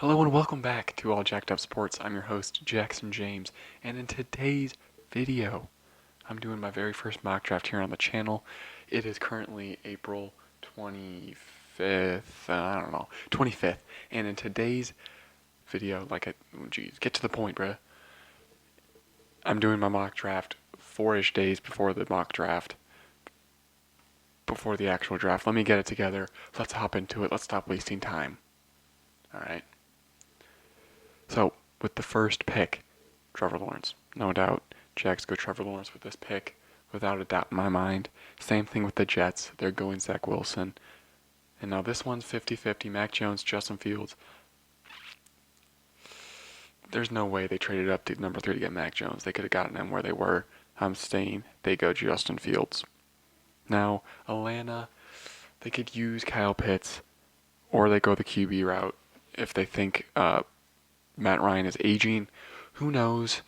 Hello and welcome back to All Jacked Up Sports. I'm your host, Jackson James, and in today's video, I'm doing my very first mock draft here on the channel. It is currently April 25th, 25th, and in today's video, get to the point, bruh. I'm doing my mock draft 4-ish days before the mock draft, before the actual draft. Let me get it together. Let's hop into it. Let's stop wasting time. Alright. So, with the first pick, Trevor Lawrence. No doubt, Jags go Trevor Lawrence with this pick, without a doubt in my mind. Same thing with the Jets. They're going Zach Wilson. And now this one's 50-50. Mac Jones, Justin Fields. There's no way they traded up to number 3 to get Mac Jones. They could have gotten him where they were. I'm staying. They go Justin Fields. Now, Atlanta, they could use Kyle Pitts, or they go the QB route if they think Matt Ryan is aging. Who knows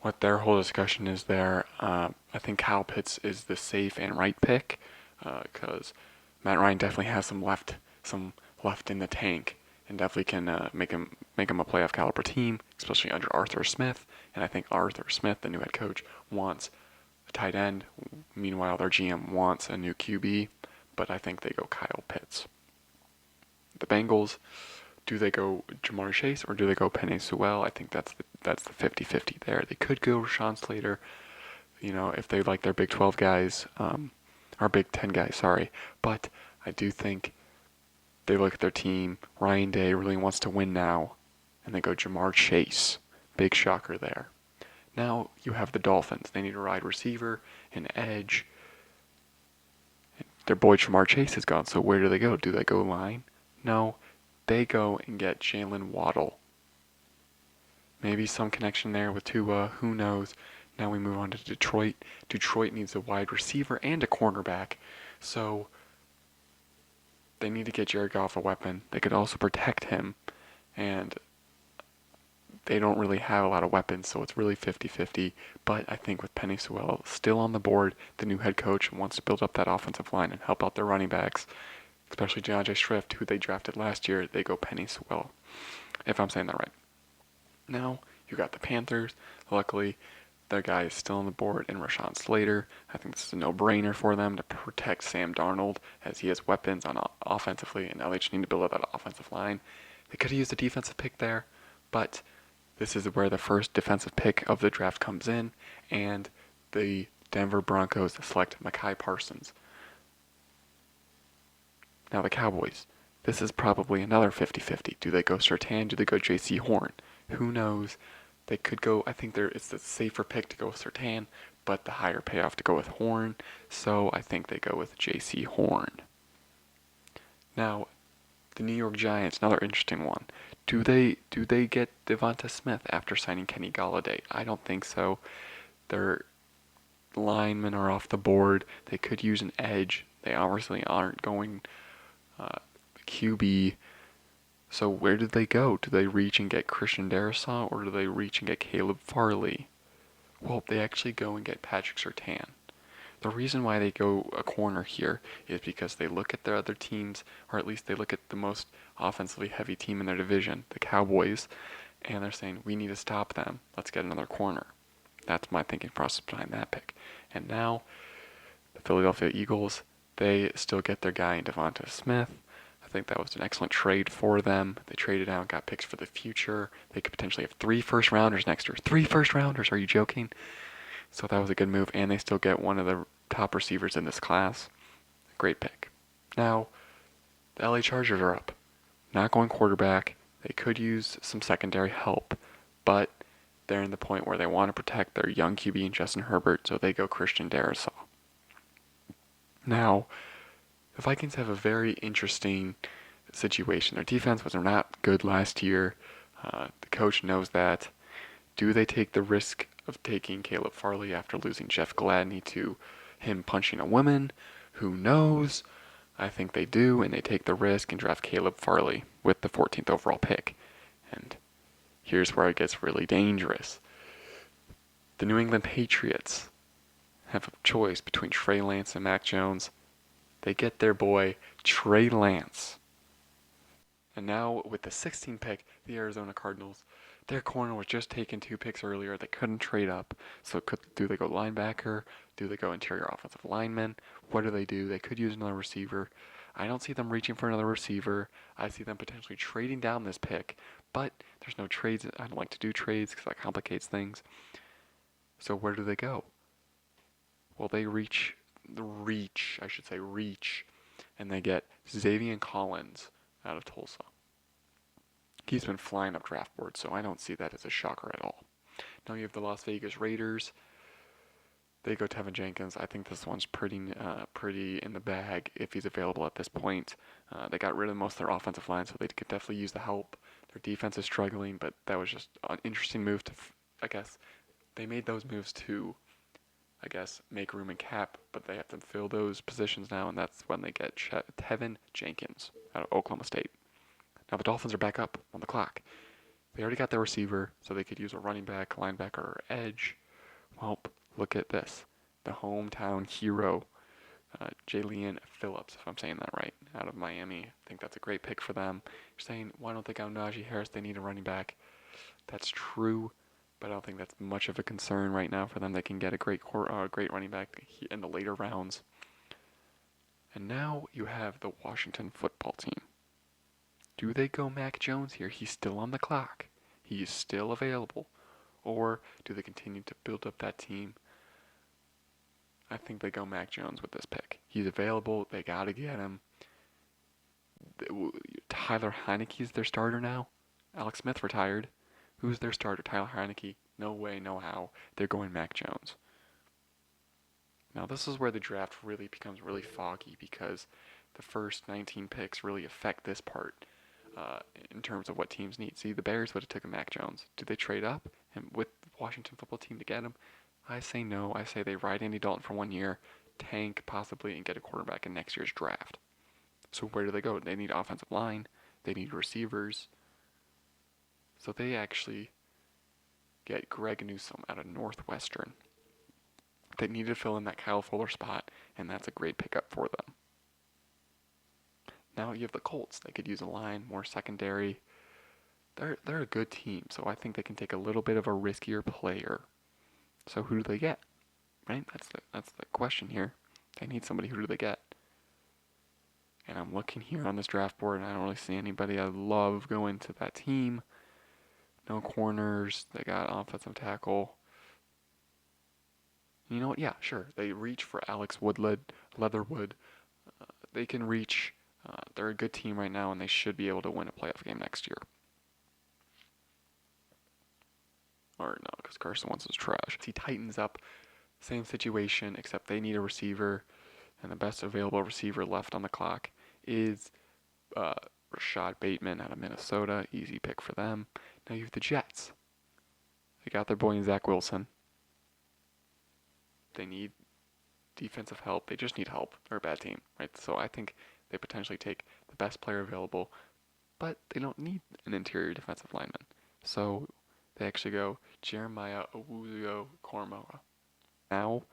what their whole discussion is there. I think Kyle Pitts is the safe and right pick because Matt Ryan definitely has some left in the tank and definitely can make him a playoff caliber team, especially under Arthur Smith. And I think Arthur Smith, the new head coach, wants a tight end. Meanwhile, their GM wants a new QB, but I think they go Kyle Pitts. The Bengals, do they go Jamar Chase or do they go Penei Sewell? I think that's the 50-50 there. They could go Rashawn Slater, if they like their Big 12 guys, or Big 10 guys, sorry. But I do think they look at their team. Ryan Day really wants to win now, and they go Jamar Chase. Big shocker there. Now you have the Dolphins. They need a wide receiver, an edge. Their boy Jamar Chase is gone, so where do they go? Do they go line? No. They go and get Jalen Waddle. Maybe some connection there with Tua, who knows. Now we move on to Detroit. Detroit needs a wide receiver and a cornerback, so they need to get Jared Goff a weapon. They could also protect him, and they don't really have a lot of weapons, so it's really 50-50. But I think with Penei Sewell still on the board, the new head coach wants to build up that offensive line and help out their running backs, especially DeAndre Swift, who they drafted last year. They go Penei Sewell, if I'm saying that right. Now, you got the Panthers. Luckily, their guy is still on the board in Rashawn Slater. I think this is a no-brainer for them to protect Sam Darnold, as he has weapons on offensively, and now they just need to build up that offensive line. They could have used a defensive pick there, but this is where the first defensive pick of the draft comes in, and the Denver Broncos select Micah Parsons. Now the Cowboys. This is probably another 50-50. Do they go Surtain? Do they go J.C. Horn? Who knows? They could go, I think it's the safer pick to go with Surtain, but the higher payoff to go with Horn. So I think they go with J.C. Horn. Now, the New York Giants, another interesting one. Do they get Devonta Smith after signing Kenny Golladay? I don't think so. Their linemen are off the board. They could use an edge. They obviously aren't going QB. So where did they go? Do they reach and get Christian Darrisaw, or do they reach and get Caleb Farley? Well, they actually go and get Patrick Surtain. The reason why they go a corner here is because they look at their other teams, or at least they look at the most offensively heavy team in their division, the Cowboys, and they're saying, we need to stop them. Let's get another corner. That's my thinking process behind that pick. And now, the Philadelphia Eagles, they still get their guy in Devonta Smith. I think that was an excellent trade for them. They traded out, got picks for the future. They could potentially have 3 first-rounders next year. 3 first-rounders, are you joking? So that was a good move, and they still get one of the top receivers in this class. Great pick. Now, the LA Chargers are up. Not going quarterback. They could use some secondary help, but they're in the point where they want to protect their young QB in Justin Herbert, so they go Christian Darrisaw. Now, the Vikings have a very interesting situation. Their defense was not good last year. The coach knows that. Do they take the risk of taking Caleb Farley after losing Jeff Gladney to him punching a woman? Who knows? I think they do, and they take the risk and draft Caleb Farley with the 14th overall pick. And here's where it gets really dangerous. The New England Patriots have a choice between Trey Lance and Mac Jones. They get their boy Trey Lance. And now with the 16th pick, the Arizona Cardinals, their corner was just taken 2 picks earlier. They couldn't trade up. So do they go linebacker? Do they go interior offensive lineman? What do? They could use another receiver. I don't see them reaching for another receiver. I see them potentially trading down this pick, but there's no trades. I don't like to do trades because that complicates things. So where do they go? Well, they reach, and they get Xavier Collins out of Tulsa. He's been flying up draft boards, so I don't see that as a shocker at all. Now you have the Las Vegas Raiders. They go Tevin Jenkins. I think this one's pretty in the bag if he's available at this point. They got rid of most of their offensive line, so they could definitely use the help. Their defense is struggling, but that was just an interesting move to, I guess, they made those moves to, I guess, make room in cap, but they have to fill those positions now, and that's when they get Tevin Jenkins out of Oklahoma State. Now the Dolphins are back up on the clock. They already got their receiver, so they could use a running back, linebacker, or edge. Well, look at this. The hometown hero, Jalen Phillips, if I'm saying that right, out of Miami. I think that's a great pick for them. You're saying, why don't they go Najee Harris? They need a running back. That's true, but I don't think that's much of a concern right now for them. They can get a great running back in the later rounds. And now you have the Washington football team. Do they go Mac Jones here? He's still on the clock. He is still available. Or do they continue to build up that team? I think they go Mac Jones with this pick. He's available. They got to get him. Tyler Heineke's their starter now. Alex Smith retired. Who's their starter? Tyler Heineke? No way, no how. They're going Mac Jones. Now this is where the draft really becomes really foggy because the first 19 picks really affect this part. In terms of what teams need. See, the Bears would have taken Mac Jones. Did they trade up and with the Washington football team to get him? I say no. I say they ride Andy Dalton for 1 year, tank possibly, and get a quarterback in next year's draft. So where do they go? They need offensive line. They need receivers. So they actually get Greg Newsome out of Northwestern. They need to fill in that Kyle Fuller spot, and that's a great pickup for them. Now you have the Colts. They could use a line, more secondary. They're a good team, so I think they can take a little bit of a riskier player. So who do they get? Right? That's the question here. They need somebody. Who do they get? And I'm looking here on this draft board, and I don't really see anybody I love going to that team. No corners. They got offensive tackle. You know what? Yeah, sure. They reach for Alex Leatherwood. They can reach. They're a good team right now, and they should be able to win a playoff game next year. Or no, because Carson Wentz is trash. He tightens up. Same situation, except they need a receiver, and the best available receiver left on the clock is Rashad Bateman out of Minnesota. Easy pick for them. Now you have the Jets. They got their boy in Zach Wilson. They need defensive help. They just need help. They're a bad team, right? So I think they potentially take the best player available, but they don't need an interior defensive lineman. So they actually go Jeremiah Owusu-Koramoah. Now,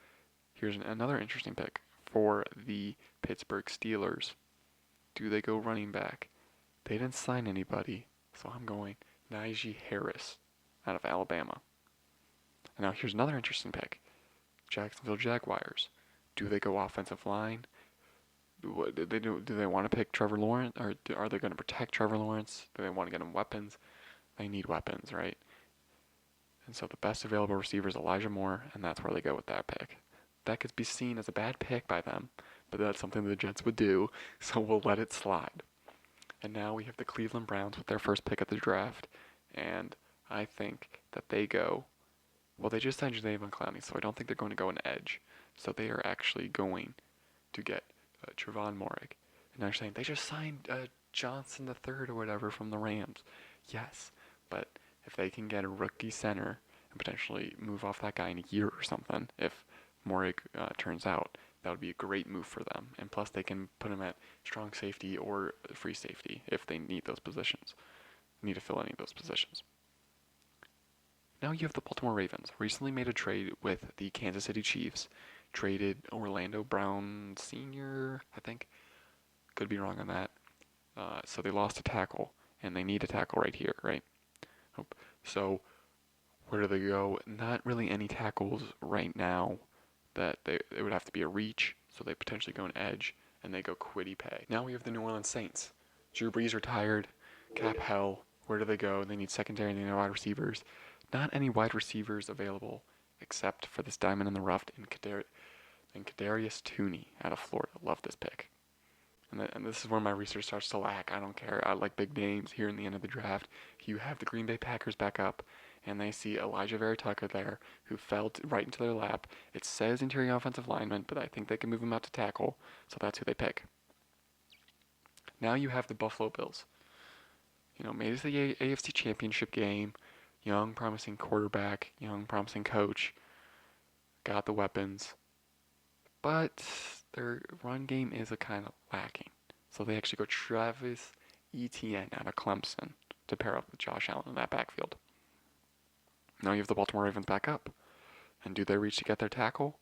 here's another interesting pick for the Pittsburgh Steelers. Do they go running back? They didn't sign anybody, so I'm going Najee Harris out of Alabama. And now here's another interesting pick. Jacksonville Jaguars. Do they go offensive line? Do they want to pick Trevor Lawrence, or are they going to protect Trevor Lawrence? Do they want to get him weapons? They need weapons, right? And so the best available receiver is Elijah Moore, and that's where they go with that pick. That could be seen as a bad pick by them, but that's something the Jets would do, so we'll let it slide. And now we have the Cleveland Browns with their first pick of the draft, and I think that they go. Well, they just signed Jadeveon Clowney, so I don't think they're going to go an edge. So they are actually going to get Trevon Moehrig. And they're saying they just signed Johnson III or whatever from the Rams. Yes, but if they can get a rookie center and potentially move off that guy in a year or something, if Moehrig turns out, that would be a great move for them. And plus they can put him at strong safety or free safety if they need those positions. Need to fill any of those positions. Now you have the Baltimore Ravens. Recently made a trade with the Kansas City Chiefs. Traded Orlando Brown Sr., I think. Could be wrong on that. So they lost a tackle. and they need a tackle right here, right? So where do they go? Not really any tackles right now. That it would have to be a reach, so they potentially go an edge, and they go quiddy pay. Now we have the New Orleans Saints. Drew Brees retired, cap hell. Where do they go? They need secondary and they need wide receivers. Not any wide receivers available except for this diamond in the rough in Kadarius Toney out of Florida. Love this pick. And this is where my research starts to lack. I don't care. I like big names here in the end of the draft. You have the Green Bay Packers back up, and they see Elijah Vera Tucker there, who fell right into their lap. It says interior offensive lineman, but I think they can move him out to tackle, so that's who they pick. Now you have the Buffalo Bills. Made it to the AFC Championship game. Young, promising quarterback, young, promising coach. Got the weapons. But their run game is a kind of lacking. So they actually go Travis Etienne out of Clemson to pair up with Josh Allen in that backfield. Now you have the Baltimore Ravens back up. And do they reach to get their tackle?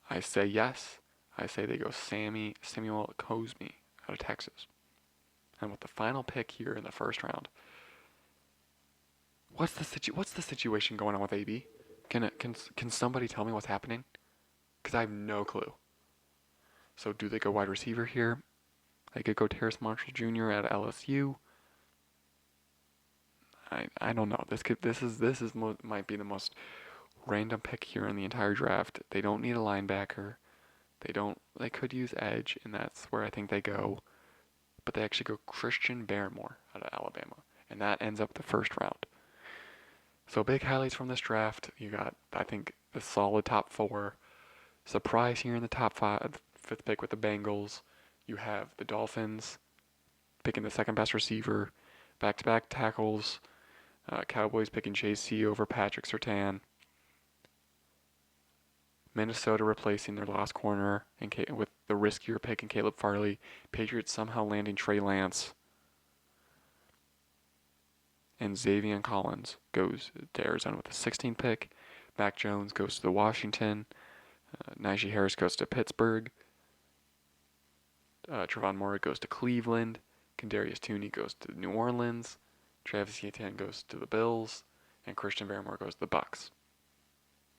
I say yes. I say they go Samuel Cosmi out of Texas. And with the final pick here in the first round, what's the situation going on with AB? Can somebody tell me what's happening? Because I have no clue. So do they go wide receiver here? They could go Terrace Marshall Jr. at LSU. I don't know. Might be the most random pick here in the entire draft. They don't need a linebacker. They could use edge, and that's where I think they go. But they actually go Christian Barmore out of Alabama, and that ends up the first round. So big highlights from this draft. You got, I think, the solid top four. Surprise here in the top five, fifth pick with the Bengals. You have the Dolphins picking the second best receiver, back-to-back tackles. Cowboys picking JC over Patrick Surtain. Minnesota replacing their last corner with the riskier pick in Caleb Farley. Patriots somehow landing Trey Lance. And Xavier Collins goes to Arizona with the 16th pick. Mac Jones goes to the Washington. Najee Harris goes to Pittsburgh. Trevon Moore goes to Cleveland. Kadarius Toney goes to New Orleans. Travis Etienne goes to the Bills. And Christian Barmore goes to the Bucs.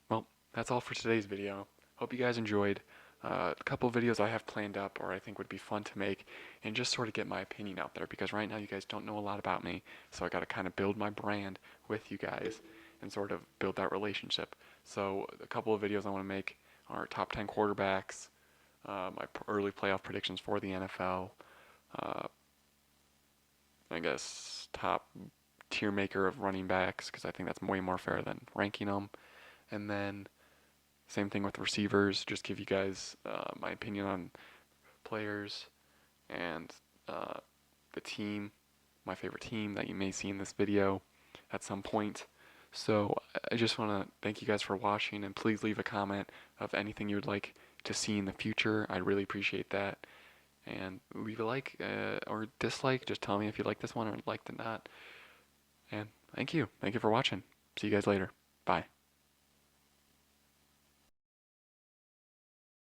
Well, that's all for today's video. Hope you guys enjoyed. A couple of videos I have planned up or I think would be fun to make and just sort of get my opinion out there, because right now you guys don't know a lot about me, so I got to kind of build my brand with you guys and sort of build that relationship. So a couple of videos I want to make are top 10 quarterbacks, my early playoff predictions for the NFL, I guess top tier maker of running backs, because I think that's way more fair than ranking them, and then same thing with receivers, just give you guys my opinion on players and the team, my favorite team that you may see in this video at some point. So I just want to thank you guys for watching, and please leave a comment of anything you would like to see in the future. I'd really appreciate that. And leave a like or dislike. Just tell me if you like this one or liked it not. And thank you. Thank you for watching. See you guys later. Bye.